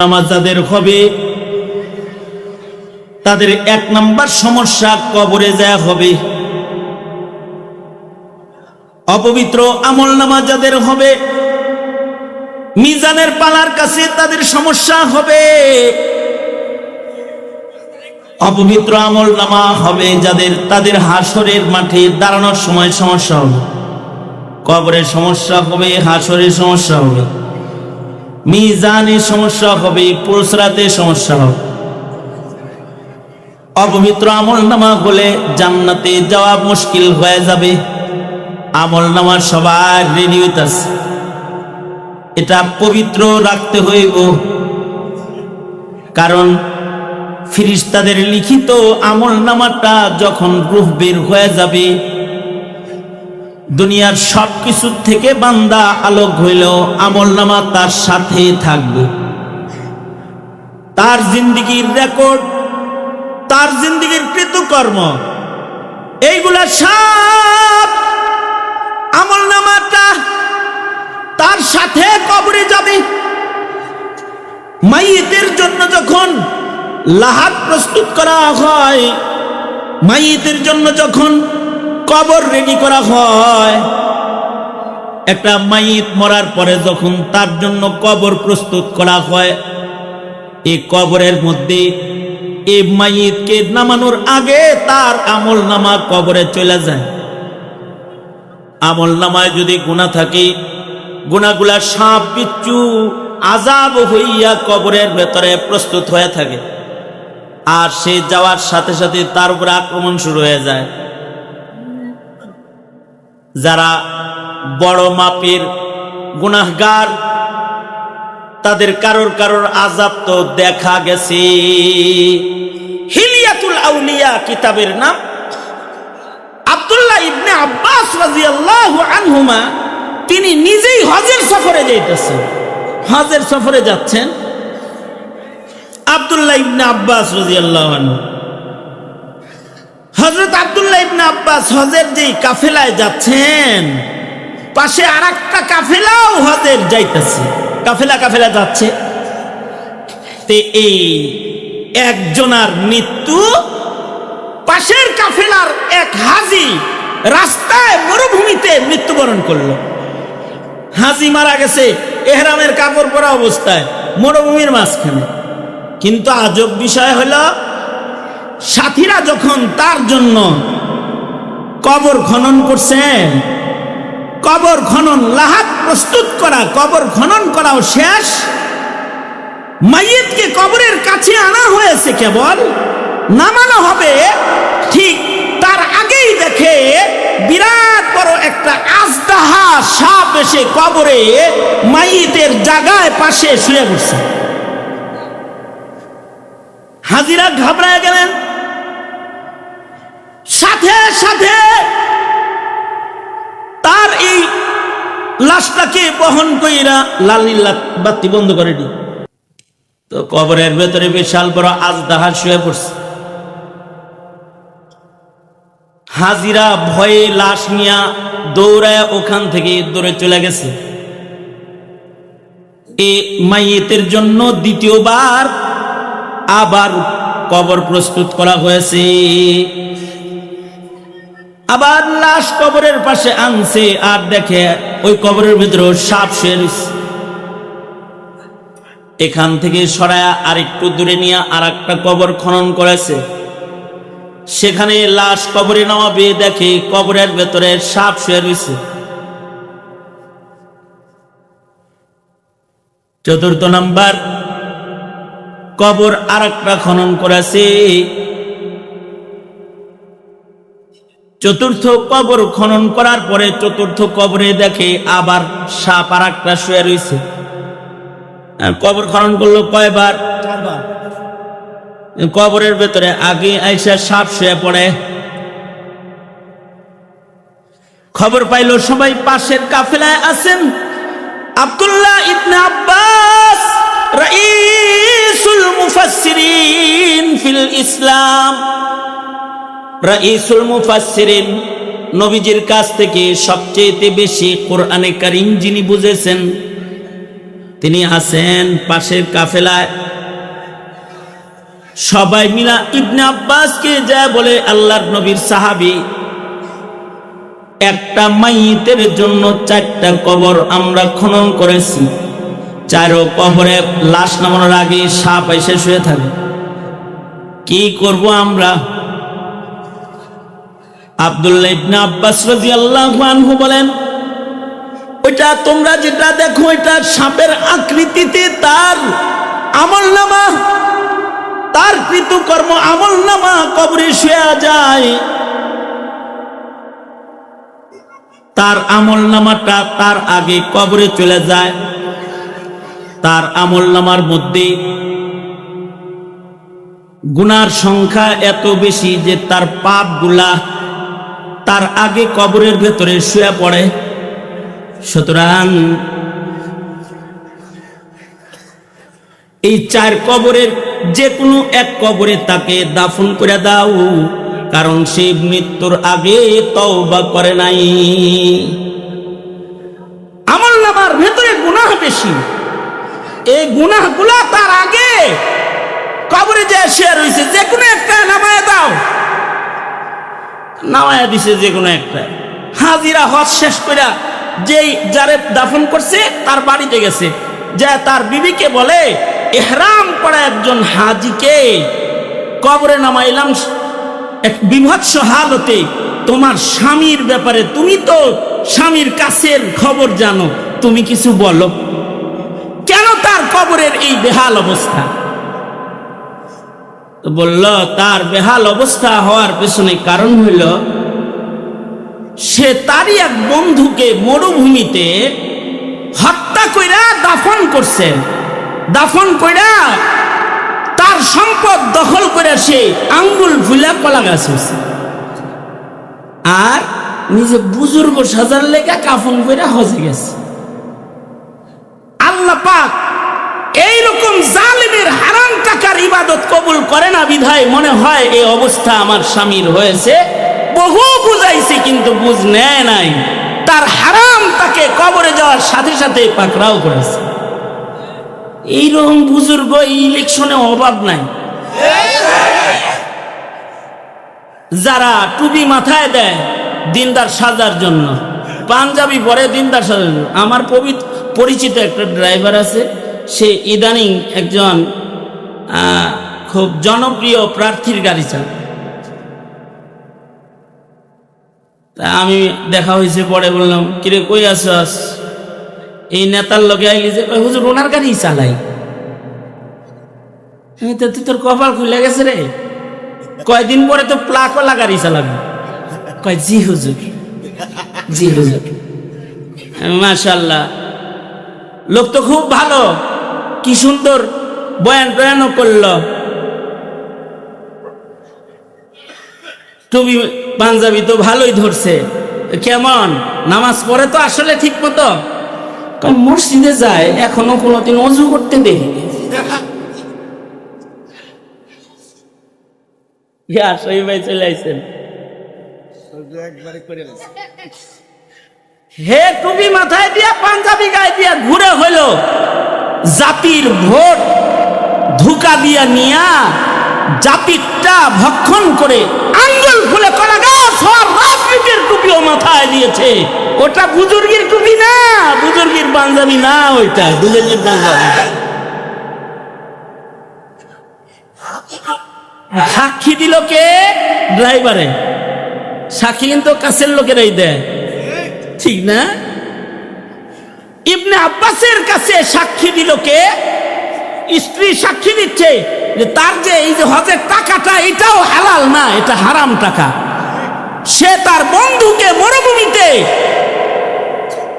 নামাজ যাদের হবে তাদের এক নাম্বার সমস্যা কবরে যায় হবে। অপবিত্র আমল নামাজ যাদের হবে মিজানের পালার কাছে তাদের সমস্যা হবে। অপবিত্র আমল নামা হবে যাদের, তাদের হাসরের মাঠে দাঁড়ানোর সময় সমস্যা হবে, কবরের সমস্যা হবে, হাসরের সমস্যা হবে, মিজানের সমস্যা হবে, পুরস্কারে সমস্যা হবে। অপবিত্র আমল নামা হলে জান্নাতে যাওয়া মুশকিল হয়ে যাবে। আমল নামা সবার রেডি হইতাছে, এটা পবিত্র রাখতে হইব, কারণ ফেরেশতাদের লিখিত আমল নামাটা যখন রূহ বের হয়ে যাবে, দুনিয়ার সবকিছু থেকে বান্দা আলোক হইলেও আমল নামা তার সাথে থাকবে। তার জিন্দেগীর রেকর্ড, তার জিন্দেগীর কৃতকর্ম, এইগুলা সব আমল নামাটা তার সাথে কবরে যাবে। মাইয়িতের জন্য যখন লাহাদ প্রস্তুত করা হয়, মাইয়িতের জন্য যখন কবর রেডি করা হয়, একটা মাইয়িত মরার পরে যখন তার জন্য কবর প্রস্তুত করা হয়, এই কবরের মধ্যে এই মাইয়িতকে নামানোর আগে তার আমল নামা কবরে চলে যায়। আমল নামায় যদি গুনাহ থাকে, গুনাহগুলা সাপ বিচ্ছু আযাব হইয়া কবরের ভেতরে প্রস্তুত হয়ে থাকে, আর সে যাওয়ার সাথে সাথে তার উপর আক্রমণ শুরু হয়ে যায়। যারা বড় মাপের গুনাহগার তাদের কারোর কারোর আযাব তো দেখা গেছে। হিলিয়াতুল আউলিয়া কিতাবের নাম। আব্দুল্লাহ ইবনে আব্বাস রাদিয়াল্লাহু আনহুমা তিনি নিজেই হজের সফরে যাইতেছেন, হজের সফরে যাচ্ছেন আব্দুল্লাহ ইবনে আব্বাস রাদিয়াল্লাহু আনহু। হযরত আব্দুল্লাহ ইবনে আব্বাস হজের যেই কাফেলায় যাচ্ছেন, পাশে আরেকটা কাফেলাও হজের যাইতেছে, কাফেলা কাফেলা যাচ্ছে। তে এই একজনার মৃত্যু, পাশের কাফেলার এক হাজী রাস্তায় মরুভূমিতে মৃত্যুবরণ করলো। হাজী মারা গেছে ইহরামের কাপড় পরা অবস্থায় মরুভূমির মাঝখানে। কিন্তু আজব বিষয় হলো, সাথীরা যখন তার জন্য কবর খনন করছেন, কবর খনন লাহাদ প্রস্তুত করা, কবর খনন করাও শেষ, মাইয়িতকে কবরের কাছে আনা হয়েছে, কেবল নামানো হবে, ঠিক তার আগেই দেখে বিরাট বড় একটা আজদাহা সাপ এসে কবরে মাইয়িতের জায়গায় পাশে শুয়ে পড়ছে। হাজিরা ঘাবড়ায় গেলেন, সাথে সাথে তার এই লাশটাকে বহন কইরা লাল নীল বাতি বন্ধ করে দি। তো কবরের ভেতরে বিশাল বড় আজদাহা শুয়ে পড়ছে। হাজিরা ভয়ে লাশ নিয়া দৌড়ায় ওখান থেকে দৌড়ে চলে গেছে। এই মাইয়িতের জন্য দ্বিতীয়বার আবার কবর প্রস্তুত করা হয়েছে। আবার লাশ কবরের পাশে আনছে, আর দেখে ওই কবরের ভিতরে সাপ শুয়ে রয়েছে। এখান থেকে সরায়া আরেকটু দূরে নিয়ে আর একটা কবর খনন করেছে। সেখানে লাশ কবরে নামাবে, দেখে কবরের ভেতরে সাপ শুয়ে রয়েছে। চতুর্থ নাম্বার কবর আর একটা খনন করেছে। চতুর্থ কবর খনন করার পরে চতুর্থ কবরে দেখে আবার সাপ আর একটা শুয়ে রয়েছে। কবর খনন করলো কয়বার? 4 বার। কবরের ভেতরে আগে আইসা সাপ শুয়ে পড়ে। খবর পাইল সবাই পাশের কাফেলায় আছেন। আব্দুল্লাহ ইবনে আব্বাস রাইসুল মুফাসসিরিন ফিল ইসলাম, রাইসুল মুফাসসিরিন, নবীজির কাছ থেকে সবচেয়ে বেশি কোরআনে কারীম যিনি বুঝেছেন, তিনি আছেন পাশের কাফেলায়। সবাই মিলা ইবনে আব্বাসকে যা বলে, আল্লাহর নবীর সাহাবী, একটা মাইয়িতের জন্য 4টা কবর আমরা খনন করেছি, 4 কবরে লাশ নামানোর আগে সাপ এসে শুয়ে থাকে, কি করব আমরা? আব্দুল্লাহ ইবনে আব্বাস রাদিয়াল্লাহু আনহু বলেন, ওইটা তোমরা যেটা দেখো এটা সাপের আকৃতিতে তার আমলনামা, তার কৃতকর্ম আমলনামা কবরে শুয়ে যায়। তার আমলনামাটা তার আগে কবরে চলে যায়। তার আমলনামার মধ্যে গুনার সংখ্যা এত বেশি যে তার পাপগুলা তার আগে কবরের ভেতরে শুয়ে পড়ে। সুতরাং এই 4 কবরের যে কোনো এক কবরে তাকে দাফন করে দাও, কারণ সে মৃত্যুর আগে তওবা করে নাই। আমলনামার ভেতরে গুনাহ বেশি, এই গুনাহগুলা তার আগে কবরে যে শুয়ে রয়েছে, যে কোনো একটা নামায় দাও। নামায়া দিছে যে কোনো একটা। হাজিরা হজ শেষ করে যেই যারে দাফন করছে তার বাড়িতে গেছে, যা তার বিবিকে বলে, ইহরাম করা একজন হাজিকে কবরে নামাইলাম এক বিভৎস হালতে, তোমার স্বামীর ব্যাপারে, তুমি তো স্বামীর কাছের খবর জানো, তুমি কিছু বলো, কেন তার কবরের এই বেহাল অবস্থা? তো বলল, তার বেহাল অবস্থা হওয়ার পেছনে কারণ হইল সে তারই এক বন্ধুকে মরুভূমিতে হত্যা কইরা দাফন করছে। দাফন কইরা তার সম্পদ দখল করে সে আঙ্গুল ফুলা কলা গাছ হয়েছে, আর নিজে বুজুর্গ সাজার লেগে কাফন কইরা হজে গেছে। আল্লাহ পাক এইরকম জালিমের হারাম টাকার ইবাদত কবুল করে না বিধায় মনে হয় এই অবস্থা আমার স্বামীর হয়েছে। বহু বুঝাইছে কিন্তু বুঝ নেয় নাই, তার হারাম তাকে কবরে যাওয়ার সাথে সাথে পাকড়াও করেছে। এইরকম বুজুর্গ এই ইলেকশনে অভাব নাই, যারা টুপি মাথায় দেয় দিনদার সাজার জন্য, পাঞ্জাবি পরে দিনদার সাজার জন্য। আমার পরিচিত একটা ড্রাইভার আছে, সে ইদানিং একজন খুব জনপ্রিয় প্রার্থীর গাড়ি চালায়। তা আমি দেখা হয়েছে, পরে বললাম, কিরে কই আছস? এই নেতার লোকে আইলি যে, হুজুর ওনার গাড়ি চালাই। তুই তোর কপাল খুলে গেছে রে, কয়দিন পরে তো প্লাকওয়ালা গাড়ি চালাবি। কয় জি হুজুর, জি হুজুর। মাশাআল্লাহ, লোক তো খুব ভালো, কি সুন্দর বয়ান টয়ানও করলো, টুপি পাঞ্জাবি তো ভালোই ধরছে। কেমন নামাজ পড়ে তো আসলে ঠিক মতো? মসজিদে যায়, এখনো কোনোদিন ওযু করতে দেখিনি। হে টুপি মাথায় দিয়া পাঞ্জাবি গায়ে দিয়া ঘুরে হইল জাতির ভোট ধোঁকা দিয়া নিয়া জাতিটা ভক্ষণ করে আঙ্গুল ফুলে কলা গাছ হওয়ার রাজনীতির টুপিও মাথায় দিয়েছে। ওটা বুজুর্গের টুপি না, বুজুর্গের পাঞ্জাবি না, ওইটা বুজুর্গের পাঞ্জাবি। সাক্ষী দিল কে? ড্রাইভারে। সাক্ষী কিন্তু কাছের লোকেরাই দেয়, ঠিক না? ইবনে আব্বাসের কাছে সাক্ষী দিল কে? স্ত্রী সাক্ষী দিচ্ছে যে তার যে এই যে হজের টাকাটা এটাও হালাল না, এটা হারাম টাকা। সে তার বন্ধুকে মরুভূমিতে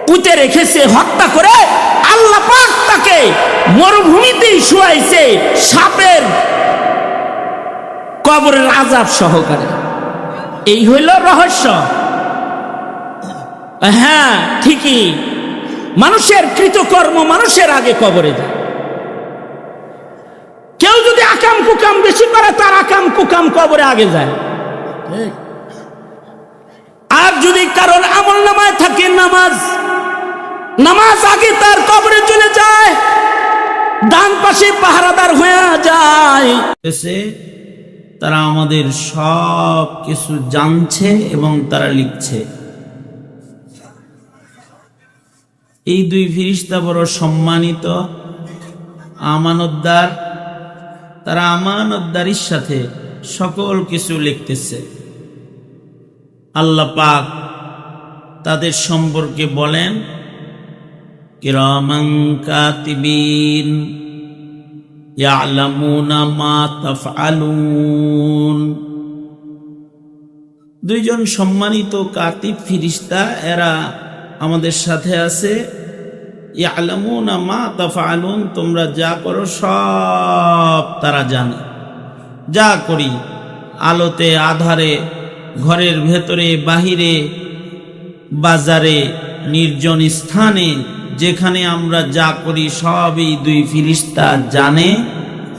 পুঁতে রেখেছে হত্যা করে, আল্লাহ পাক তাকে মরুভূমিতেই শুয়াইছে সাপের কবরের আযাব সহকারে। এই হইল রহস্য। হ্যাঁ ঠিকই, মানুষের কৃতকর্ম মানুষের আগে কবরে যায়। কেউ যদি আকাম কুকাম বেশি করে, তার আকাম কুকাম কবরে আগে যায়। আর যদি কারোর আমলনামায় থাকে নামাজ, নামাজ আগে তার কবরে চলে যায়, ডান পাশে পাহারাদার হয়ে যায়। তারা আমাদের সব কিছু জানছে এবং তারা লিখছে। এই দুই ফেরেশতা বড় সম্মানিত, আমানতদার। তারা আমানতদারির সাথে সকল কিছু লিখতেছে। আল্লাহ পাক তাদের সম্পর্কে বলেন, কিরামান কাতিবিন ইয়ালামুনা মা তাফআলুন। দুইজন সম্মানিত কাতিব ফেরেশতা, এরা আমাদের সাথে আছে। ইয়ালামুনা মা তাফআলুন, তোমরা যা করো সব তারা জানে। যা করি, আলোতে আধারে, ঘরের ভেতরে বাহিরে, বাজারে, নির্জন স্থানে, যেখানে আমরা যা করি সবই দুই ফেরেশতা জানে।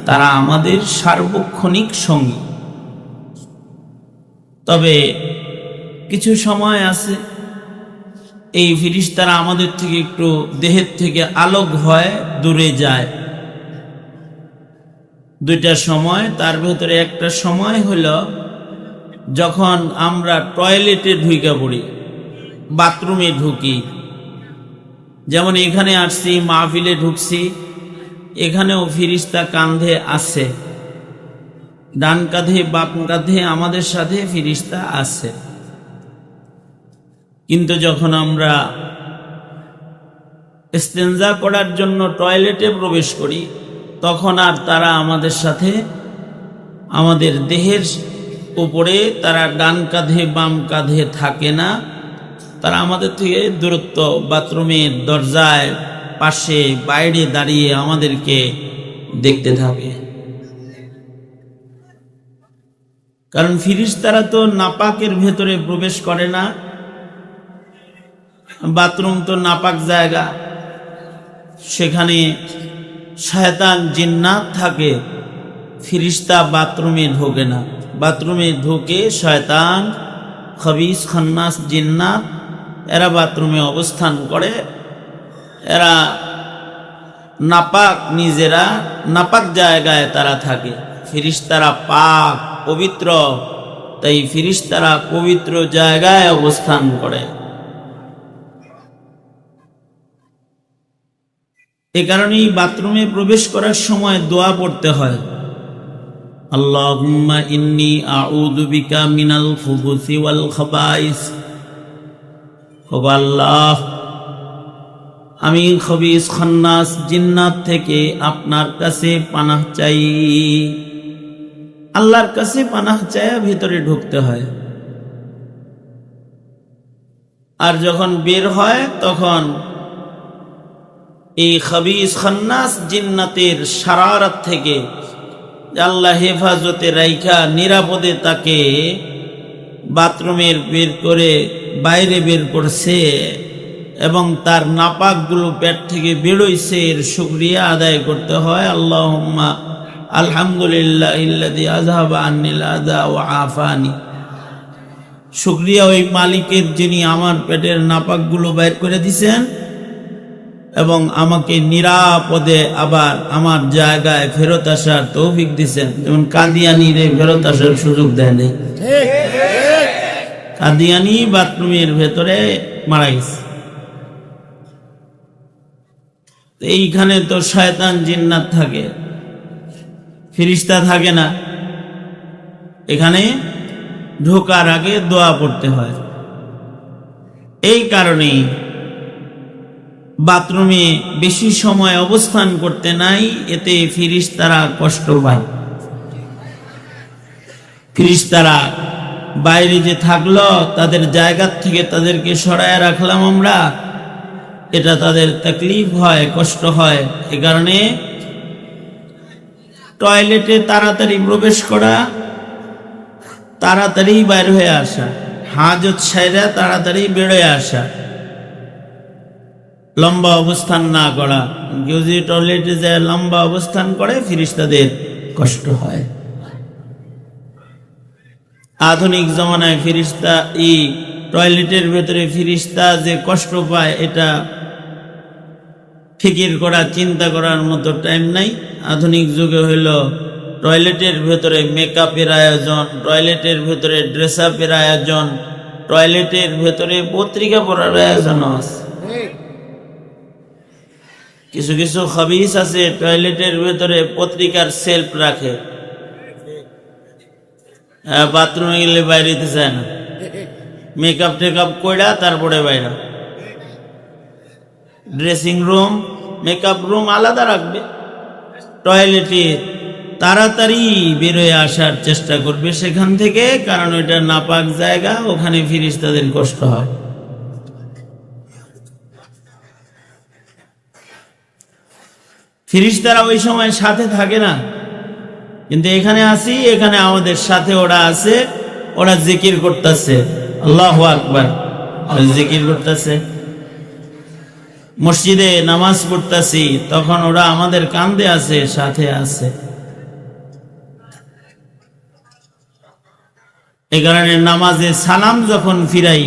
তারা আমাদের সার্বক্ষণিক সঙ্গী। তবে কিছু সময় আছে এই ফেরেশতারা আমাদের থেকে একটু দেহের থেকে আলোক হয়, দূরে যায়। দুইটা সময়, তার ভেতরে একটা সময় হলো যখন আমরা টয়লেটে ঢুকে পড়ি, বাথরুমে ঢুকি। যেমন এখানে আসছি, মাহফিলে ঢুকছি, এখানেও ফেরেশতা কাঁধে আছে, ডান কাঁধে বাম কাঁধে আমাদের সাথে ফেরেশতা আছে। কিন্তু যখন আমরা ইস্তেনজা করার জন্য টয়লেটে প্রবেশ করি, তখন আর তারা আমাদের সাথে, আমাদের দেহের উপরে তারা ডান কাঁধে বাম কাঁধে থাকে না। তারা আমাদের থেকে দূরত্ব, বাথরুমের দরজায় পাশে বাইরে দাঁড়িয়ে আমাদেরকে দেখতে থাকে। কারণ ফেরেশতারা তো নাপাকের ভেতরে প্রবেশ করে না। বাথরুম তো নাপাক জায়গা, সেখানে শয়তান জিন্নাত থাকে। ফেরেশতা বাথরুমে ঢোকে না। বাথরুমে ঢোকে শয়তান, খবিস, খান্নাস, জিন্নাত। এরা বাথরুমে অবস্থান করে। এরা নাপাক, নিজেরা নাপাক জায়গায় তারা থাকে। ফেরেশতারা পাক, পবিত্র, তাই ফেরেশতারা পবিত্র জায়গায় অবস্থান করে। এ কারণেই বাথরুমে প্রবেশ করার সময় দোয়া পড়তে হয়, আল্লাহুম্মা ইন্নী আউযু বিকা মিনাল খুবুসি ওয়াল খাবাইস। ও আল্লাহ, আমি খবিস, খান্নাস, জিন্নাত থেকে আপনার কাছে পানাহ চাই। আল্লাহর কাছে পানাহ চাইয়া ভিতরে ঢুকতে হয়। আর যখন বের হয় তখন এই খবিস, খান্নাস, জিন্নাতের শারারত থেকে আল্লাহ হেফাজতে রাইখা নিরাপদে তাকে বাথরুমের বের করে বাইরে বের করছে এবং তার নাপাকগুলো পেট থেকে বেরোইছে, এর শুকরিয়া আদায় করতে হয়। আল্লাহুম্মা আলহামদুলিল্লাহিল্লাযী আযহাবা আন্নিল আযা ওয়া আফানি। শুকরিয়া ওই মালিকের, যিনি আমার পেটের নাপাকগুলো বাইর করে দিয়েছেন এবং আমাকে নিরাপদে আবার আমার জায়গায় ফেরত আসার তৌফিক দিয়েছেন। যেমন কাদিয়ানিরে ফেরত আসার সুযোগ দেয়নি। কাদিয়ানি বাথরুমের ভেতরে মারা গেছে। এইখানে তো শয়তান জিন্নাত থাকে, ফেরেশতা থাকে না। এখানে ঢোকার আগে দোয়া পড়তে হয়। এই কারণেই বাথরুমে বেশি সময় অবস্থান করতে নাই, এতে ফেরেশতারা কষ্ট পায়। ফেরেশতারা বাইরে যে থাকলো, তাদের জায়গা থেকে তাদেরকে সরায় রাখলাম আমরা, এটা তাদের তাকলিফ হয়, কষ্ট হয়। এ কারণে টয়লেটে তাড়াতাড়ি প্রবেশ করা, তাড়াতাড়ি বাইর হয়ে আসা, হাজত সাইরা তাড়াতাড়ি বেরোয় আসা, লম্বা অবস্থান না করা। কেউ যদি টয়লেটে যায় লম্বা অবস্থান করে, ফেরেশতাদের কষ্ট হয়। আধুনিক জমানায় ফেরেশতা, এই টয়লেটের ভেতরে ফেরেশতা যে কষ্ট পায়, এটা ফিকির করা, চিন্তা করার মতো টাইম নাই। আধুনিক যুগে হইল টয়লেটের ভেতরে মেকআপের আয়োজন, টয়লেটের ভেতরে ড্রেস আপের আয়োজন, টয়লেটের ভেতরে পত্রিকা পড়ার আয়োজন আছে। কিছু কিছু খবিস আছে টয়লেটের ভেতরে পত্রিকার সেলফ রাখে, বাথরুমে গেলে বাইরেতে চায় না, মেকআপ টেকআপ কইরা তারপরে বাইরে। ড্রেসিং রুম, মেকআপ রুম আলাদা রাখবে। টয়লেটে তাড়াতাড়ি বেরোয় আসার চেষ্টা করবে সেখান থেকে, কারণ ওইটা নাপাক জায়গা, ওখানে ফেরেশতাদের কষ্ট হয়। ফেরেশতারা ওই সময় সাথে থাকে না, কিন্তু এখানে আসি, এখানে আমাদের সাথে ওরা আছে, ওরা জিকির করতেছে, আল্লাহু আকবার, জিকির করতেছে। মসজিদে নামাজ পড়তেছি, তখন ওরা আমাদের কান্দে আছে, সাথে আছে। এই কারণে নামাজে সালাম যখন ফিরাই,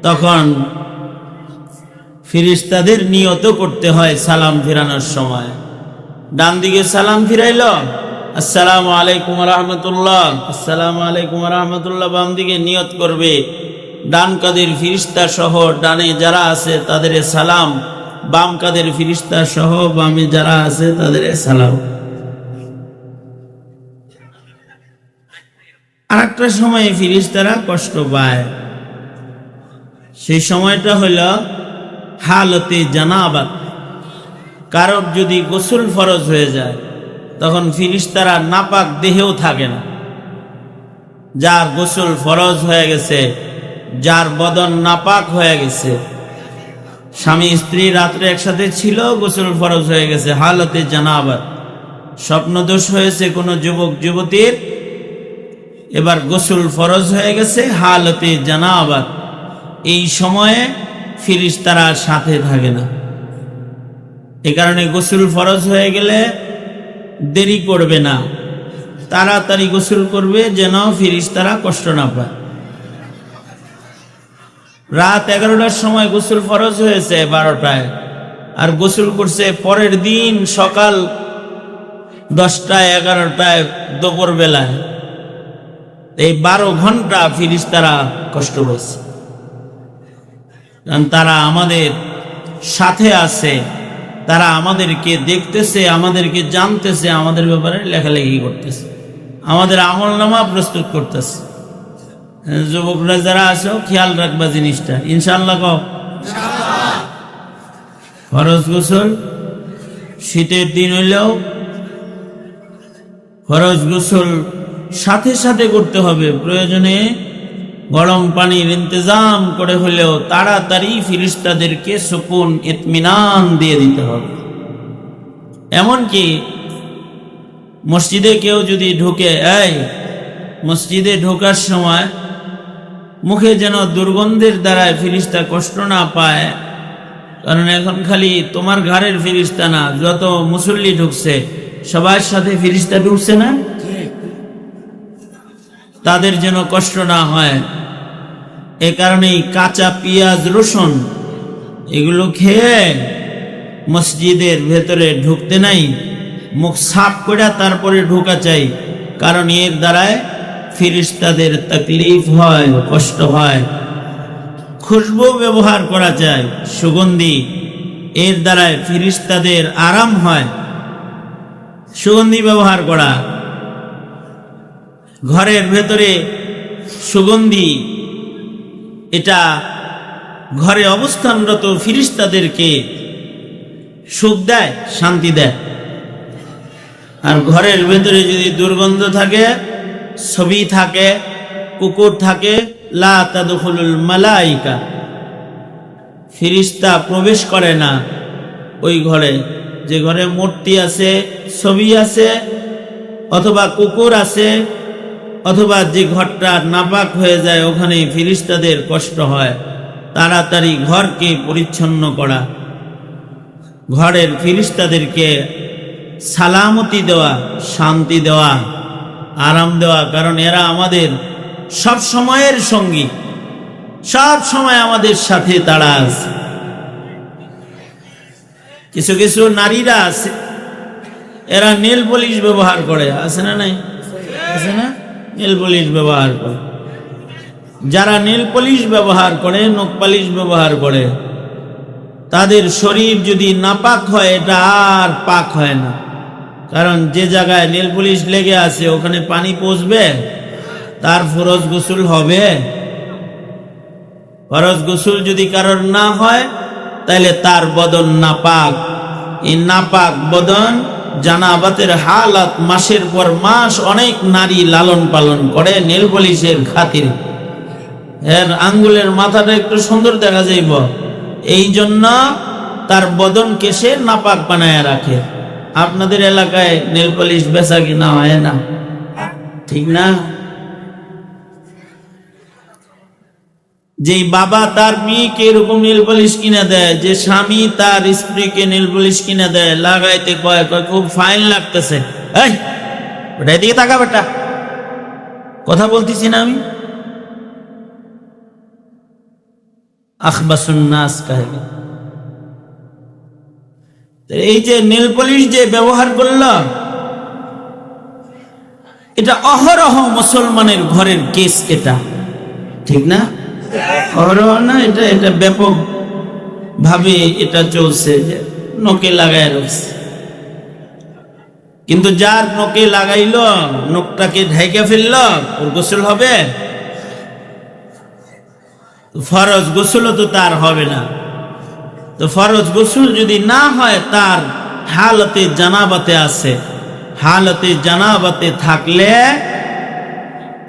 তখন ফেরেশতাদের নিয়ত করতে হয় সালাম ফিরানোর সময়। ডান দিকে সালাম ফিরাইল, আসসালামু আলাইকুম রাহমাতুল্লাহ, আসসালামু আলাইকুম রাহমাতুল্লাহ, বাম দিকে নিয়ত করবে ডান কাদের ফিরিস্তা সহ ডানে যারা আছে তাদের সালাম, বাম কাদের ফিরিস্তা সহ বামে যারা আছে তাদের সালাম। আরেকটা সময়ে ফিরিস্তারা কষ্ট পায়, সেই সময়টা হইল হালতে জানাবাত। কারোর যদি গোসল ফরজ হয়ে যায়, তখন ফিরিস্তারা নাপাক দেহেও থাকে না। যার গোসল ফরজ হয়ে গেছে, যার বদন নাপাক হয়ে গেছে, স্বামী স্ত্রী রাত্রে একসাথে ছিল, গোসল ফরজ হয়ে গেছে, হালতে জানাবাত, স্বপ্নদোষ হয়েছে কোনো যুবক যুবতীর, এবার গোসল ফরজ হয়ে গেছে হালতে জানাবাত, এই সময়ে ফিরিস্তারা সাথে থাকে না। এ কারণে গোসল ফরজ হয়ে গেলে দেরি করবে না, তাড়াতাড়ি গোসল করবে যেন ফিরিস্তারা কষ্ট না পায়। রাত 11টার সময় গোসল ফরজ হয়েছে 12টায়, আর গোসল করছে পরের দিন সকাল 10টায় 11টায় দুপুর বেলায়, এই 12 ঘন্টা ফিরিস্তারা কষ্ট পাচ্ছে। কারণ তারা আমাদের সাথে আছে, তারা আমাদেরকে দেখতেছে, আমাদেরকে জানতেছে, আমাদের ব্যাপারে লেখালেখি করতেছে, আমাদের আমলনামা প্রস্তুত করতেছে। যুবকরা যারা আছো খেয়াল রাখবা জিনিসটা, ইনশাআল্লাহ। কও ফরজ গোসল শীতের দিন হইলেও ফরজ গোসল সাথে সাথে করতে হবে, প্রয়োজনে গরম পানির ইন্তজাম করে হলেও তাড়াতাড়ি ফিরিস্তাদেরকে সুকুন ইতমিনান দিয়ে দিতে হবে। এমনকি মসজিদে কেউ যদি ঢুকে, মসজিদে ঢোকার সময় মুখে যেন দুর্গন্ধের দ্বারায় ফিরিস্তা কষ্ট না পায়, কারণ এখন খালি তোমার ঘরের ফিরিস্তা না, যত মুসল্লি ঢুকছে সবার সাথে ফিরিস্তা ঢুকছে না, তাদের যেন কষ্ট না হয়। এ কারণেই কাঁচা পেঁয়াজ রসুন এগুলো খেয়ে মসজিদের ভেতরে ঢুকতে নাই, মুখ সাফ করে তারপরে ঢোকা চাই, কারণ এর দ্বারায় ফিরিস্তাদের তকলিফ হয়, কষ্ট হয়। খুশবু ব্যবহার করা যায়, সুগন্ধি, এর দ্বারায় ফিরিস্তাদের আরাম হয়। সুগন্ধি ব্যবহার করা, ঘরের ভেতরে সুগন্ধি, এটা ঘরে অবস্থানরত ফিরিস্তাদেরকে সুখ দেয়, শান্তি দেয়। আর ঘরের ভেতরে যদি দুর্গন্ধ থাকে, ছবি থাকে, কুকুর থাকে, লা তাদখুলুল মালাইকা, ফিরিস্তা প্রবেশ করে না ওই ঘরে। যে ঘরে মূর্তি আছে, ছবি আছে, অথবা কুকুর আছে, অথবা যে ঘরটা নাপাক হয়ে যায়, ওখানে ফিরিস্তাদের কষ্ট হয়। তাড়াতাড়ি ঘরকে পরিচ্ছন্ন করা, ঘরের ফিরিস্তাদেরকে সালামতি দেওয়া, শান্তি দেওয়া, আরাম দেওয়া, কারণ এরা আমাদের সব সময়ের সঙ্গী, সব সময় আমাদের সাথে তারা আছে। কিছু কিছু নারীরা আছে, এরা নেল পলিশ ব্যবহার করে, আছে না নাই? আছে না? নেল পলিশ ব্যবহার করে। যারা নেল পলিশ ব্যবহার করে, নখ পালিশ ব্যবহার করে, তাদের শরীর যদি নাপাক হয় এটা আর পাক হয় না। কারণ যে জায়গায় নেল পলিশ লেগে আছে ওখানে পানি পৌঁছবে, তার ফরজ গোসল হবে? ফরজ গোসল যদি কারোর না হয় তাহলে তার বদন নাপাক। এই নাপাক বদন জানাবাতের হালাত মাসের পর মাস অনেক নারী লালন পালন করে নেল পলিশের খাতিরে। এর আঙ্গুলের মাথাটা একটু সুন্দর দেখা যাইব, এই জন্য তার বদনকে সে নাপাক বানায় রাখে। আপনাদের এলাকায় নেল পলিশ বেচা কিনা হয় না, ঠিক না? যে বাবা তার মেয়েকে এরকম নেল পলিশ কিনে দেয়, যে স্বামী তার স্ত্রীকে নেল পলিশ কিনে দেয়, লাগাইতে কয় কয় খুব ফাইন লাগতেছে, এই ওটা এদিকে তাকা বেটা, কথা বলতেছি না আমি? আখবাসুন নাস কাহে। এই যে নেল পলিশ যে ব্যবহার করল, এটা অহরহ মুসলমানের ঘরের কেস, এটা ঠিক না? অহরহ না, এটা এটা ব্যাপক ভাবে এটা চলছে, যে নখে লাগায় রাখছে। কিন্তু যার নখে লাগাইল, নখটাকে ঢাইকা ফেলল, ওর গোসল হবে? ফরজ গোসল তো তার হবে না। তো ফরজ গোসল যদি না হয়, তার হালতে জানাবাতে আছে, হালতে জানাবাতে থাকলে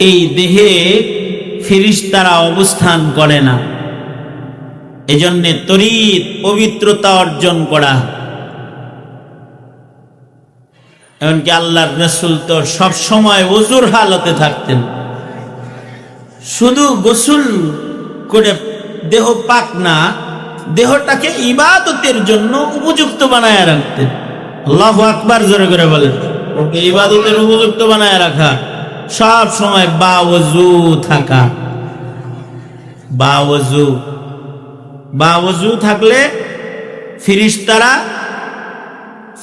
এই দেহে ফেরেশতারা অবস্থান করে না। এজন্য তরিত পবিত্রতা অর্জন করা। এমনকি আল্লাহর রাসূল তো সব সময় ওযুর হালতে থাকতেন, শুধু গোসল করে দেহ পাক না, দেহটাকে ইবাদতের জন্য উপযুক্ত বানায় রাখতেন। আল্লাহু আকবার, জোরে করে বলেন। ওকে ইবাদতের উপযুক্ত বানায় রাখা, সব সময় বাওযু থাকা। বাওযু, বাওযু থাকলে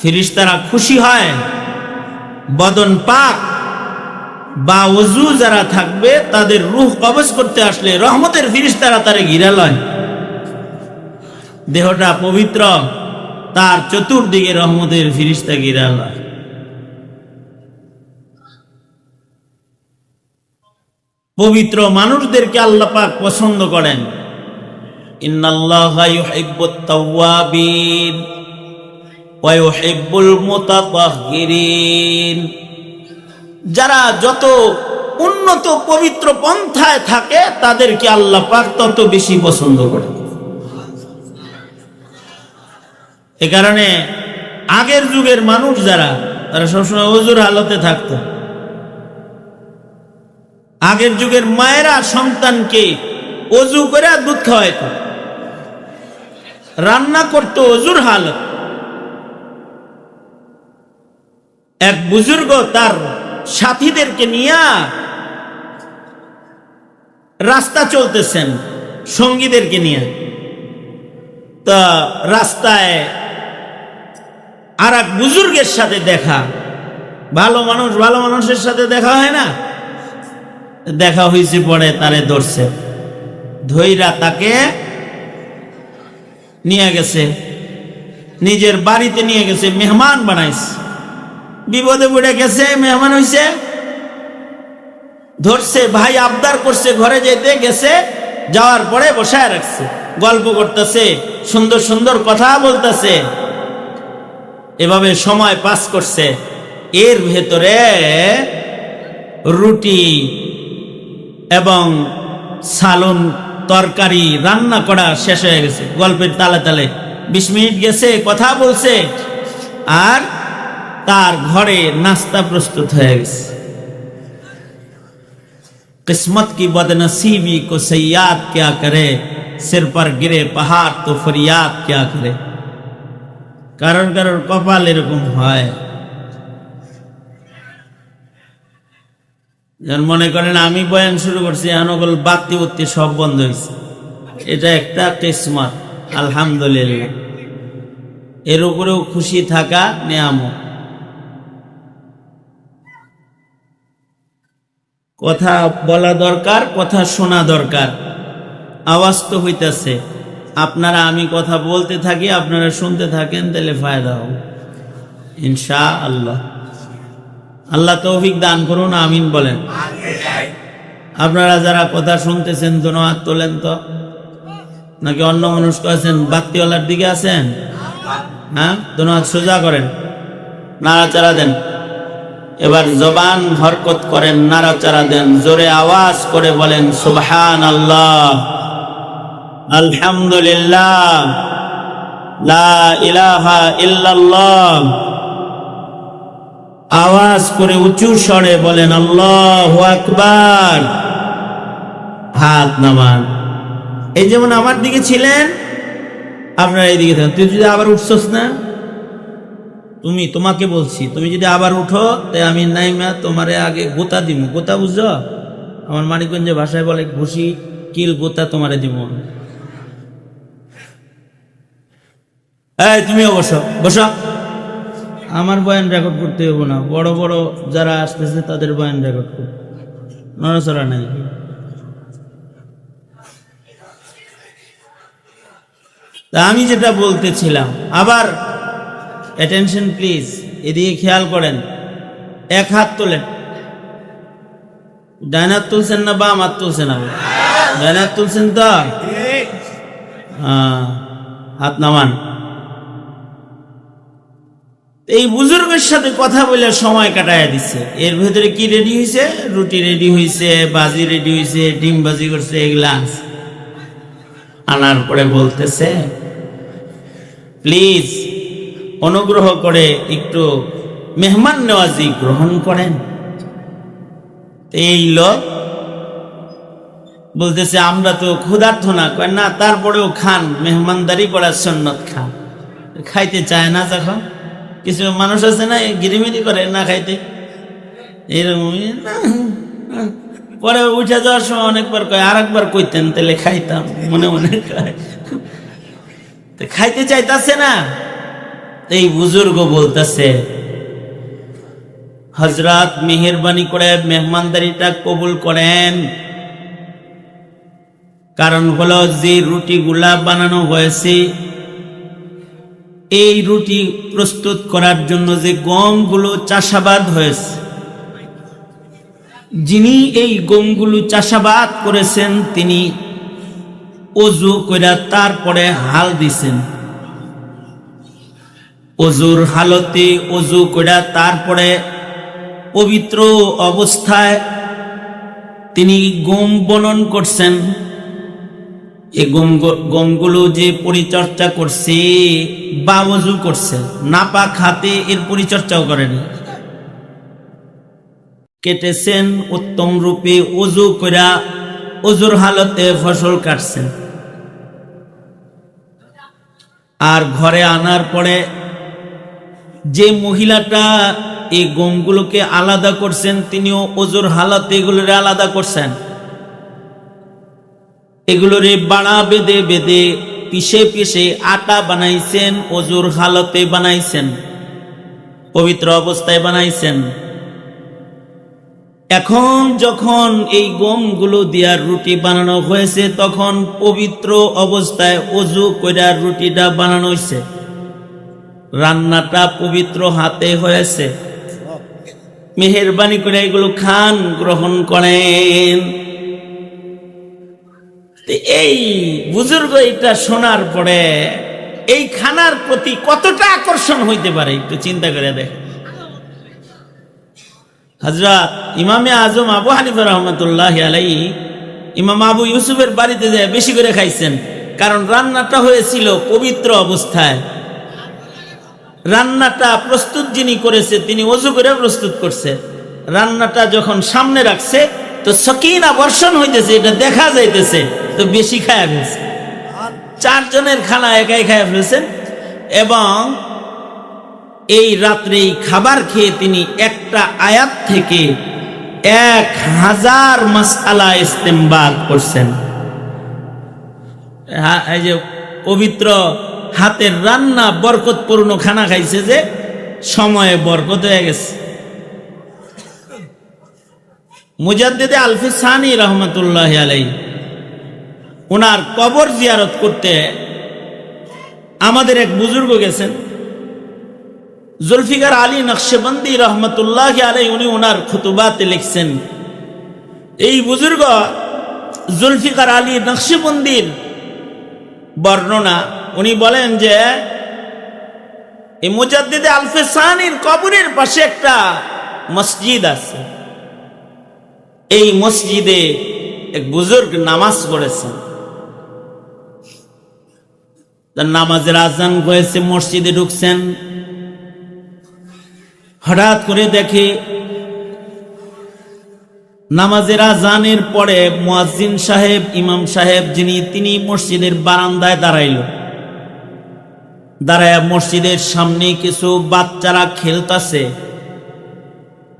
ফেরেশতারা খুশি হয়, বদন পাক। বাওযু যারা থাকবে তাদের রূহ কবজ করতে আসলে রহমতের ফেরেশতারা তারে ঘিরে লয়। দেহটা পবিত্র, তার চতুর্দিকে রহমতের ফেরেশতা ঘিরে লয়। পবিত্র মানুষদেরকে আল্লাহ পাক পছন্দ করেন। ইন্নাল্লাহা ইউহিব্বুত তাওয়াবিন ওয়া ইউহিব্বুল মুতাতাহহিরিন। যারা যত উন্নত পবিত্র পন্থায় থাকে তাদেরকে আল্লাহ পাক তত বেশি পছন্দ করেন। এ কারণে আগের যুগের মানুষ যারা, তারা সবসময় ওযুর হালতে থাকতো। আগের যুগের মায়েরা সন্তানকে ওযু করে দুধ খাওয়াইতো, রান্না করতো ওযুর হালত। এক বুজুর্গ তার সাথীদেরকে নিয়ে রাস্তা চলতেছেন, সঙ্গীদেরকে নিয়ে। তা রাস্তায় আর এক বুজুর্গের সাথে দেখা, ভালো মানুষের সাথে দেখা হয় না? দেখা হয়েছে, পরে তারে ধরছে, ধইরা তাকে নিয়ে গেছে, নিজের বাড়িতে নিয়ে গেছে, মেহমান বানাইছে। বিপদে পড়ে গেছে, মেহমান হইছে, ধরছে, ভাই আবদার করছে, ঘরে যেতে গেছে, যাওয়ার পরে বসায় রাখছে, গল্প করতেছে, সুন্দর সুন্দর কথা বলতেছে, এভাবে সময় পাস করছে। এর ভেতরে রুটি এবং সালন তরকারি রান্না করা শেষ হয়ে গেছে। গল্পের তালে তালে 20 মিনিট গেছে, কথা বলছে, আর তার ঘরে নাস্তা প্রস্তুত হয়ে গেছে। किस्मत की बदनसीबी को सयाद क्या करे, सिर पर गिरे पहाड़ तो फरियाद क्या करे। কারণ কারণ কপাল এরকম হয়। যেমন মনে করেন আমি বয়ান শুরু করছি, আনগল বাতি বুত্তি সব বন্ধ হয়েছে, এটা একটা কিসমত, আলহামদুলিল্লাহ। এর উপরেও খুশি থাকা নেয়ামত। কথা বলা দরকার, কথা শোনা দরকার। আওয়াজ তো হইতেছে, আপনারা আমি কথা বলতে থাকি, আপনারা শুনতে থাকেন, তাহলে ফায়দা হবে ইনশাআল্লাহ। আল্লাহ তৌফিক দান করুন, আমিন বলেন। আপনারা যারা কথা শুনতেছেন দোনো হাত তোলেন তো, নাকি অন্য মানুষ আছেন? বাত্তিওয়ালার দিকে আছেন? হ্যাঁ, দোনো হাত সোজা করেন, নাড়াচাড়া দেন। এবার জবান হরকত করেন, নাড়াচাড়া দেন, জোরে আওয়াজ করে বলেন সুবহানাল্লাহ, আলহামদুলিল্লাহ, লা ইলাহা ইল্লাল্লাহ। আওয়াজ করে উঁচু স্বরে বলেন আল্লাহু আকবার। হাত নামান। এই যেমন আমার দিকে ছিলেন, আপনারা এইদিকে থাকেন। তুই যদি আবার উঠছস না, তোমাকে বলছি, তুমি যদি আবার উঠো, তাই আমি নাইমা তোমারে আগে গোতা দিব। গোতা বুঝছো? আমার মানিকগঞ্জে ভাষায় বলে ঘুষি, কিল, গোতা তোমারে দিব। এই তুমিও বসো, বসো। আমার বয়ান রেকর্ড করতে হবো না, বড় বড় যারা আসতেছে তাদের বয়ান রেকর্ড করতে, নড়াচড়া নাই। তা আমি যেটা বলতেছিলাম, আবার অ্যাটেনশন প্লিজ, এদিকে খেয়াল করেন। এক হাত তোলেন। ডান হাত তুলছেন না বাম হাত তুলছেন? ডান হাত তুলছেন তো? হাত নামান। এই বুজুর্গের সাথে কথা বলে সময় কাটায় দিচ্ছে। এর ভেতরে কি রেডি হয়েছে? রুটি রেডি হয়েছে, বাজি রেডি হয়েছে, ডিম বাজি করছে, এগুলা আনার পরে বলতেছে প্লিজ অনুগ্রহ করে একটু মেহমান নেওয়াজি গ্রহণ করেন। এই লোক বলতেছে আমরা তো ক্ষুধার্ত না। কয় না, তারপরেও খান, মেহমানদারি করার সুন্নত খান। খাইতে চায় না যখন, কিছু মানুষ আছে না গিরিমিরি করে না খাইতে, এরকমই। পরে উঠে যাওয়ার সময় অনেকবার কয় আর একবার কইতেন তাহলে খাইতাম, মনে মনে খায়। খাইতে চাইতাছে না। এই বুজুর্গ বলতেছে হযরত মেহেরবানি করে মেহমানদারিটা কবুল করেন। কারণ হলো যে রুটিগুলা বানানো হয়েছে, এই রুটি প্রস্তুত করার জন্য যে গমগুলো চাষাবাদ হয়েছে, যিনি এই গমগুলো চাষাবাদ করেছেন তিনি ওযু কইরা তারপরে হাল দিছেন। ওযুর হালতে ওযু কইরা তারপরে পবিত্র অবস্থায় তিনি গম বনন করছেন। এই গমগুলো যে পরিচর্যা করছে বা ওযু করছে, নাপাক হাতে এর পরিচর্যাও করেনি, কেটেছেন উত্তম রূপে, ওযু কইরা ওযুর হালতে ফসল কাটছেন। আর ঘরে আনার পরে যে মহিলাটা এই গমগুলোকে আলাদা করছেন, তিনিও ওযুর হালতে এগুলোরে আলাদা করছেন। এগুলোরে বাড়া বেঁধে বেঁধে পিষে পিষে আটা বানাইছেন, ওযুর হালতে বানাইছেন, পবিত্র অবস্থায় বানাইছেন। এখন যখন এই গমগুলো দিয়া রুটি বানানো হয়েছে, তখন পবিত্র অবস্থায় ওযু কইরা রুটিটা বানানো হয়েছে, রান্নাটা পবিত্র হাতে হয়েছে। মেহেরবানি করে এগুলো খান, গ্রহণ করেন। এই বুজুর্গ এটা শোনার পরে এই খানার প্রতি কতটা আকর্ষণ হইতে পারে একটু চিন্তা করে দেখ। হযরত ইমামে আজম আবু হানিফা রাহমাতুল্লাহি আলাইহি ইমাম আবু ইউসুফের বাড়িতে যায় বেশি করে খাইছেন, কারণ রান্নাটা হয়েছিল পবিত্র অবস্থায়। রান্নাটা প্রস্তুত যিনি করেছে তিনি ওযু করে প্রস্তুত করছে। রান্নাটা যখন সামনে রাখছে তো সকিনা বর্ষণ হইতেছে, এটা দেখা যাইতেছে, তো বেশি খায়া ফেলছে। 4 জনের খানা একাই খায়া ফেলছেন। এবং এই রাত্রে খাবার খেয়ে তিনি একটা আয়াত থেকে 1000 মাসআলা ইস্তেমবাদ করছেন। এই যে পবিত্র হাতের রান্না বরকতপূর্ণ খানা খাইছে যে সময়ে বরকত হয়ে গেছে। মুজাদ্দিদে আলফি সানি রহমতুল্লাহ আলাইহি ওনার কবর জিয়ারত করতে আমাদের এক বুজুর্গ গেছেন, জুলফিকার আলী নকশবন্দি রহমতুল্লাহ আলাইহি। উনি ওনার খুতুবাতে লিখছেন, এই বুজুর্গ জুলফিকার আলী নকশবন্দির বর্ণনা, উনি বলেন যে এই মুজাদ্দিদে আলফে সানির কবরের পাশে একটা মসজিদ আছে। এই মসজিদে এক বুজুর্গ নামাজ পড়েছেন। নামাজের আজান হয়েছে, মসজিদে ঢুকছেন, হঠাৎ করে দেখে নামাজের আজানের পরে মুয়াজ্জিন সাহেব, ইমাম সাহেব যিনি, তিনি মসজিদের বারান্দায় দাঁড়ায় মসজিদের সামনে কিছু বাচ্চারা খেলতেছে।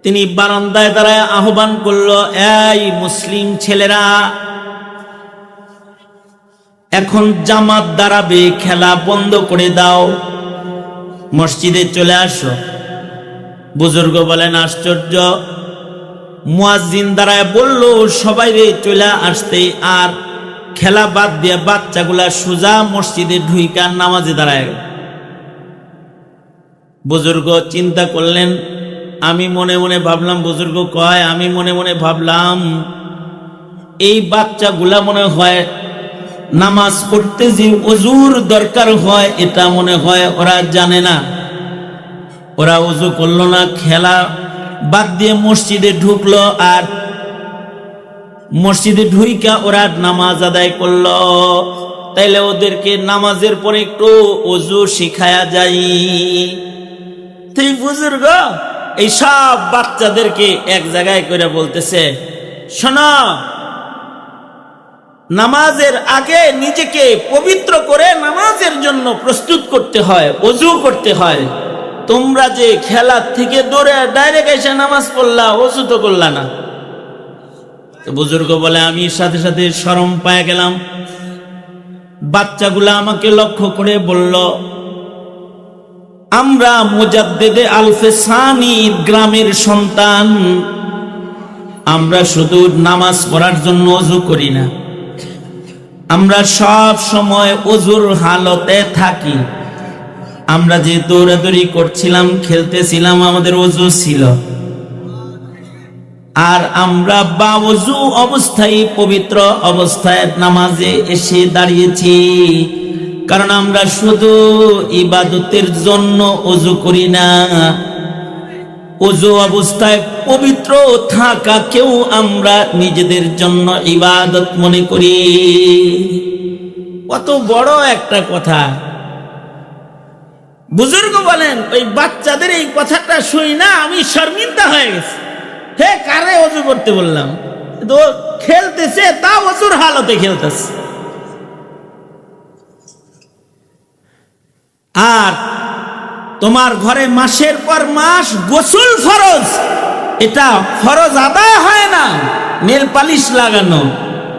তিনি বারান্দায় দাঁড়ায় আহ্বান করলো, এই মুসলিম ছেলেরা, এখন জামাত দাঁড়াবে, খেলা বন্ধ করে দাও, মসজিদে চলে আসো। বুজুর্গ বলেন, আশ্চর্য, মুয়াজ্জিন দাঁড়ায় বলল সবাই রে চলে আসতে, আর খেলা বাদ দিয়ে বাচ্চাগুলা সোজা মসজিদে ঢুইকা নামাজে দাঁড়ায়। বুজুর্গ চিন্তা করলেন, আমি মনে মনে ভাবলাম, বুজুর্গ কয়, আমি মনে মনে ভাবলাম এই বাচ্চাগুলা মনে হয় নামাজ পড়তে যে ওযুর দরকার হয় এটা মনে হয় ওরা জানে না। ওরা ওযু করলো না, খেলা বাদ দিয়ে মসজিদে ঢুকলো, আর মসজিদে ঢুইকা ওরা নামাজ আদায় করলো। তাইলে ওদেরকে নামাজের পরে একটু ওযু শিখায়া যায়। তুই বুজুর্গ এই সব বাচ্চাদেরকে এক জায়গায় করে বলতেছে, শোনো, নামাজের আগে নিজেকে পবিত্র করে নামাজের জন্য প্রস্তুত করতে হয়, ওযু করতে হয়। তোমরা যে খেলার থেকে দৌড়ে ডাইরেক্ট এসে নামাজ পড়লা, ওযু তো করলা না। তো বুজুর্গ বলে, আমি সাথে সাথে শরম পায়ে গেলাম। বাচ্চাগুলা আমাকে লক্ষ্য করে বলল, আমরা মুজাদ্দিদে আলফে সানি গ্রামের সন্তান, আমরা শুধু নামাজ পড়ার জন্য ওযু করি না, আমরা সব সময় ওযুর হালতে থাকি। আমরা যে দৌড়াদৌড়ি করছিলাম, খেলতেছিলাম, আমাদের ওযু ছিল, আর আমরা বাওযু অবস্থায়, পবিত্র অবস্থায় নামাজে এসে দাঁড়িয়েছি, কারণ আমরা শুধু ইবাদতের জন্য ওযু করি না, ওযু অবস্থায় পবিত্র থাকাকেও আমরা নিজেদের জন্য ইবাদত মনে করি। কত বড় একটা কথা। বুজুর্গ বলেন, ওই বাচ্চাদের এই কথাটা শুই না আমি শর্মিন্দা হয়ে গেছি। হে, কারে ওযু করতে বললাম? তো খেলতেছে, তা ওযুর হালতে খেলতেছে। আর তোমার ঘরে মাসের পর মাস গোসল ফরজ, এটা ফরজ আদায় হয় না, নেল পালিশ লাগানো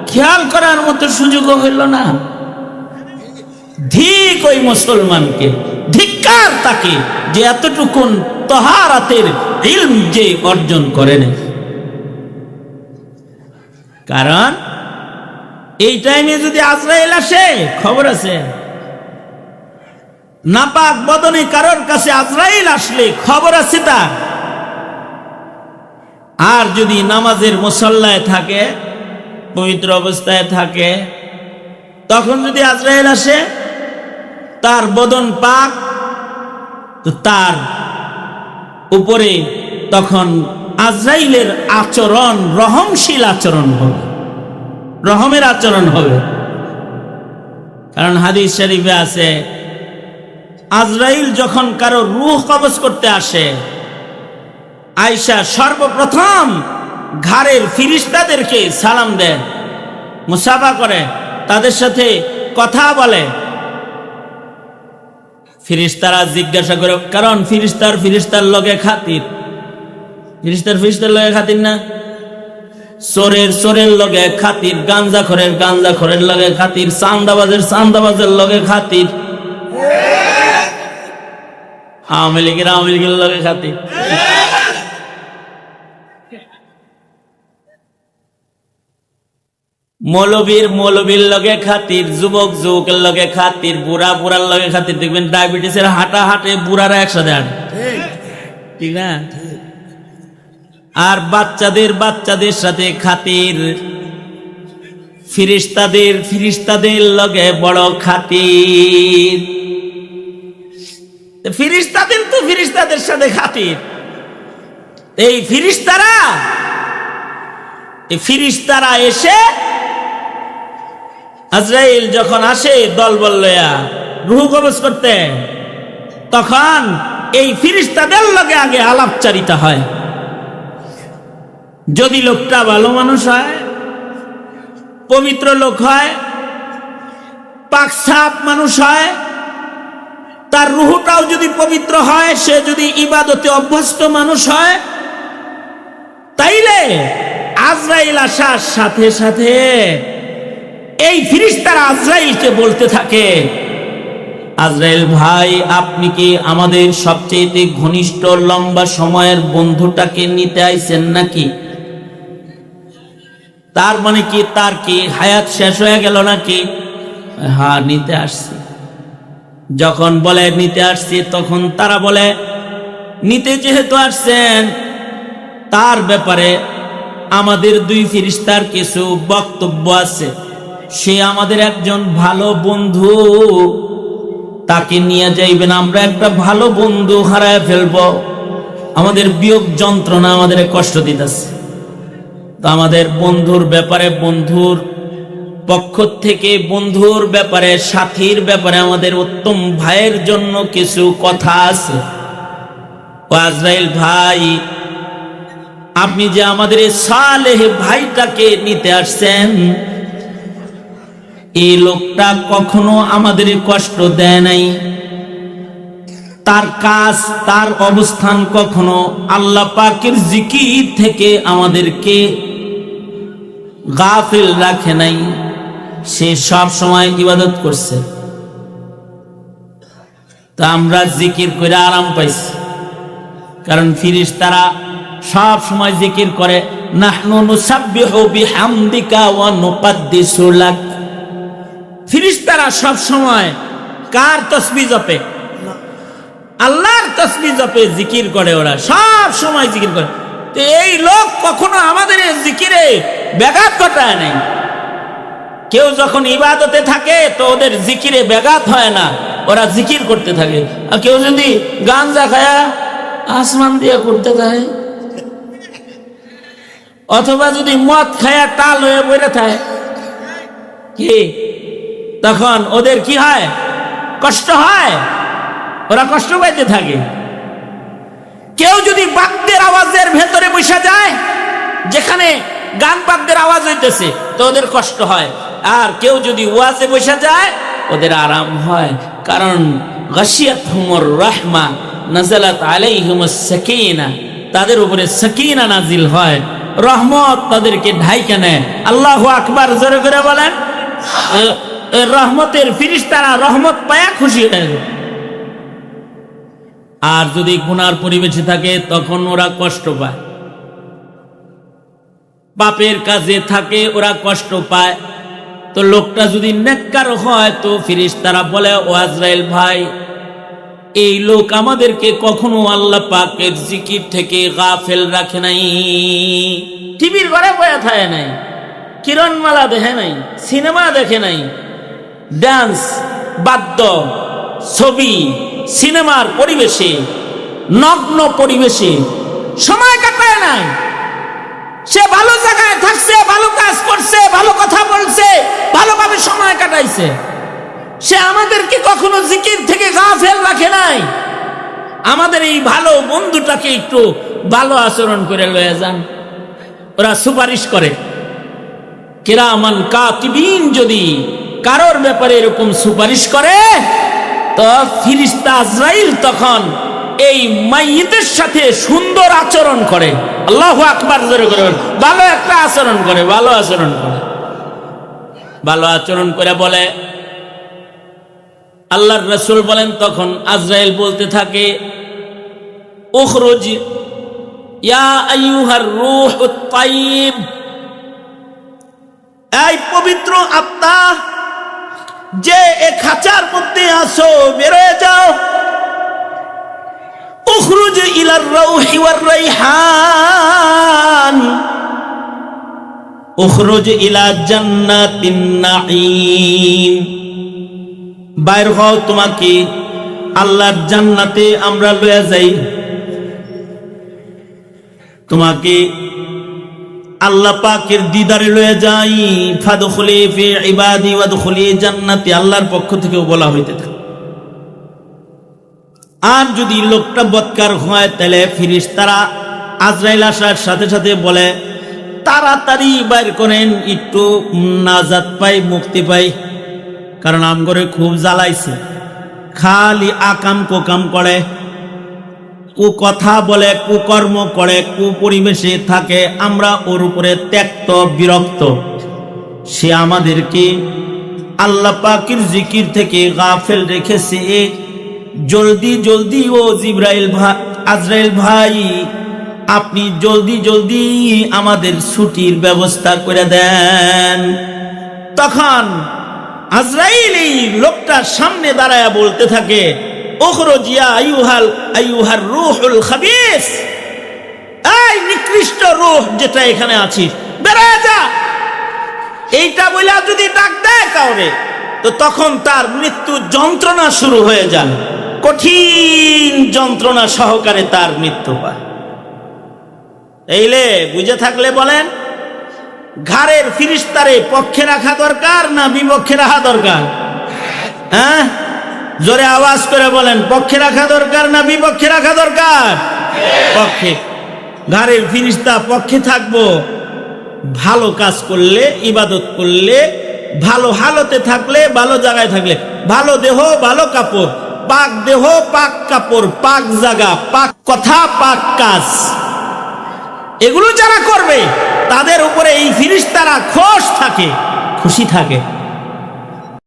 খেয়াল করার মতো সুযোগ হইল না। ঠিক ওই মুসলমানকে, ধিক্কার তাকে যে এতটুকুন তাহারাতের ইলম যে অর্জন করে না। কারণ এই টাইমে যদি আজরাইল আসে, খবর আছে, নাপাক বদনে কারোর কাছে আজরাইল আসলে খবর আছে তার। আর যদি নামাজের মুসল্লায় থাকে, পবিত্র অবস্থায় থাকে, তখন যদি আজরাইল আসে, তার বদন পাক, তো তার উপরে তখন আজরাইলের আচরণ রহমশীল আচরণ হবে, রহমের আচরণ হবে। কারণ হাদিস শরীফে আছে, আজরাইল যখন কারো রূহ কবজ করতে আসে, আয়েশা সর্বপ্রথম ঘাড়ের ফিরিস্তাদেরকে সালাম দেয়, মুসাফা করে, তাদের সাথে কথা বলে। ফিরিস্তারা জিজ্ঞাসা করে, কারণ ফিরিস্তার লগে খাতির, ফিরিস্তার লগে খাতির না, চোরের লগে খাতির, গাঞ্জাখোরের লগে খাতির, চান্দাবাজের লগে খাতির। আওয়ামী লীগের লগে খাতির। মৌলবীর লগে খাতির, যুবকের লগে খাতির, বুড়ার লগে খাতির। দেখবেন ডায়াবেটিসের হাঁটা হাঁটে বুড়ারা একসাথে হাঁটে, ঠিক না? আর বাচ্চাদের সাথে খাতির, ফিরিস্তাদের লগে বড় খাতির। ফিরিস্তাদের সাথে খাতির। এই ফিরিস্তারা এসে আজরাইল যখন আসে দলবল লইয়া রূহ কবজ করতে, তখন এই ফিরিস্তাদের লগে আগে আলাপচারিতা হয়। যদি লোকটা ভালো মানুষ হয়, পবিত্র লোক হয়, পাকসাফ মানুষ হয়, তার রূহটাও যদি পবিত্র হয়, সে যদি ইবাদতে অভ্যস্ত মানুষ হয়, তাইলে আজরাইল আসার সাথে সাথে এই ফিরিস্তারা আজরাইলকে বলতে থাকে, আজরাইল ভাই, আপনি কি আমাদের সবচেয়ে ঘনিষ্ঠ লম্বা সময়ের বন্ধুটাকে নিতে আইছেন নাকি? তার মানে কি, তার কি হায়াত শেষ হয়ে গেল নাকি? হ্যাঁ, নিতে আসছি। যখন বলে নিতে আসছি, তখন তারা বলে, নিতে যেহেতু আসছেন, তার ব্যাপারে আমাদের দুই ফিরিস্তার কিছু বক্তব্য আছে। সে আমাদের একজন ভালো বন্ধু, তাকে নিয়ে যাইবেন। আমরা একটা ভালো বন্ধু হারায় ফেলবো, আমাদের বিয়োগ যন্ত্রণা আমাদের কষ্ট দিতেছে। তো আমাদের বন্ধুর ব্যাপারে, বন্ধুর পক্ষ থেকে, বন্ধুর ব্যাপারে, সাথীর ব্যাপারে আমাদের উত্তম ভাইয়ের জন্য কিছু কথা আছে। ও আজরাইল ভাই, আপনি যে আমাদের এই সালেহ ভাইটাকে নিতে আসছেন, এই লোকটা কখনো আমাদের কষ্ট দেয় নাই। তার কাজ, তার অবস্থান কখনো আল্লাহ পাকের জিকির থেকে আমাদেরকে গাফিল রাখে নাই। সে সব সময় ইবাদত করছে, তা আমরা জিকির করে আরাম পাইছি। কারণ ফিরিস্তারা সব সময় জিকির করে, নাহনু নুসাব্বিহু বিহামদিকা ওয়া নুকাদ্দিসু লাক। ফিরিস্তারা সব সময় কার তাসবিহ জপে? আল্লাহর তাসবিহ জপে, জিকির করে। ওরা সব সময় জিকির করে। তো এই লোক কখনো আমাদের জিকিরে ব্যাঘাত ঘটায় নাই। কেউ যখন ইবাদতে থাকে তো ওদের জিকিরে ব্যাঘাত হয় না, ওরা জিকির করতে থাকে। আর কেউ যদি গাঞ্জা খায়া আসমান দিয়ে করতে থাকে, অথবা যদি মদ খায়া টাল হয়ে বইরে থাকে, কি তখন ওদের কি হয়? কষ্ট হয়, ওরা কষ্ট পাইতে থাকে। কেউ যদি বাদ্যের আওয়াজের ভেতরে বসে যায়, যেখানে গান বাদ্যের আওয়াজ হইতেছে, তো ওদের কষ্ট হয়। আর কেউ যদি ওয়াজে বসে যায়, ওদের আরাম হয়। কারণ গাশিয়াতহুমুর রাহমা নাযালাত আলাইহিমুস সাকিনা, তাদের উপরে সাকিনা নাজিল হয়, রহমত তাদেরকে ঢাইকে নেয়। আল্লাহু আকবার জোরে করে বলেন। রহমতের ফিরিস্তারা রহমত পায়া খুশি হয়ে যায়। আর যদি গুনার পরিবেশে থাকে, তখন ওরা কষ্ট পায়। পাপের কাজে থাকে, ওরা কষ্ট পায়। তো লোকটা যদি নেককার হয়, তো ফিরিস্তারা বলে, ও আজরাইল ভাই, এই লোক আমাদেরকে কখনো আল্লাহ পাকের জিকির থেকে গাফেল রাখে নাই। টিভির ঘরে বয়া থাকে নাই, কিরণমালা দেখে নাই, সিনেমা দেখে নাই, ডান্স, বাদ্য, ছবি, সিনেমার পরিবেশে, নগ্ন পরিবেশে সময় কাটায় নাই। সে ভালো জায়গায় থাকছে, ভালো কাজ করছে, ভালো কথা বলছে, ভালোভাবে সময় কাটাইছে। সে আমাদেরকে কখনো জিকির থেকে গাফেল রাখে নাই। আমাদের এই ভালো বন্ধুটাকে একটু ভালো আচরণ করে লয়ে যান। ওরা সুপারিশ করে, কিরামান কাতিবিন যদি কারোর ব্যাপারে এরকম সুপারিশ করে, তো ফিরিস্তা আজরাইল তখন এই মাইয়িতের সাথে সুন্দর আচরণ করে। আল্লাহু আকবার জোরে করে, ভালো একটা আচরণ করে, ভালো আচরণ করে, ভালো আচরণ করে বলে। আল্লাহর রাসূল বলেন, তখন আজরাইল বলতে থাকে, উখরুজ ইয়া আইয়ুহার রূহুত তাইয়্যিব, এই পবিত্র আত্মা যে এ খাঁচার মধ্যে আছো, বেরোয় যাও। উখরুজ ইলার রাউহি ওয়ার রাইহান, উখরুজ ইলা জান্নাতিন নাঈম, বাইর হও, তোমাকে আল্লাহর জান্নাতে আমরা লয়ে যাই, তোমাকে আল্লাহ পাকের দিদারে লয়ে যাই। ফাদখুলি ফি ইবাদি ওয়াদখুলি জান্নাতি, আল্লাহর পক্ষ থেকে বলা হইতে থাকে। আর যদি লোকটা বদকার হয়, তাহলে ফেরেশতারা আজরাইল আসার সাথে সাথে বলে, তাড়াতাড়ি বাইর করেন, একটু নাজাত পাই, মুক্তি পাই, কারণ আমগরে খুব জ্বালাইছে, খালি আকাম কোকাম করে, কু কথা বলে, কুকর্ম করে, কুপরিবেশে থাকে, আমরা ওর উপরে ত্যক্ত বিরক্ত। সে আমাদেরকে আল্লাহ পাকের জিকির থেকে গাফেল রেখেছে। জলদি জলদি ও জিবরাইল ভাই, আজরাইল ভাই, আপনি জলদি জলদি আমাদের ছুটির ব্যবস্থা করে দেন। তখন আজরাইল এই লোকটার সামনে দাঁড়ায়া বলতে থাকে, উখরুজ ইয়া আইয়ুহার রূহুল খাবিস, এই নিকৃষ্ট রূহ যেটা এখানে আছিস, বেরোয় যা। এইটা বলে যদি ডাক দেয় কাউরে, তো তখন তার মৃত্যু যন্ত্রণা শুরু হয়ে যায়, কঠিন যন্ত্রণা সহকারে তার মৃত্যু হয়। এইলে বুঝে থাকলে বলেন, ঘাড়ের ফিরিস্তারে পক্ষে রাখা দরকার না বিপক্ষে রাখা দরকার? হ্যাঁ, জোরে আওয়াজ করে বলেন, পক্ষে রাখা দরকার না বিপক্ষে রাখা দরকার? পক্ষে। ঘাড়ের ফিরিস্তা পক্ষে থাকবো, ভালো কাজ করলে, ইবাদত করলে, ভালো হালতে থাকলে, ভালো জায়গায় থাকলে, ভালো দেহ ভালো কাপড়, পাক দেহ পাক কাপড়, পাক জায়গা, পাক কথা, পাক কাজ, এগুলো যারা করবে তাদের উপরে এই ফিরিস্তারা খুশি থাকে।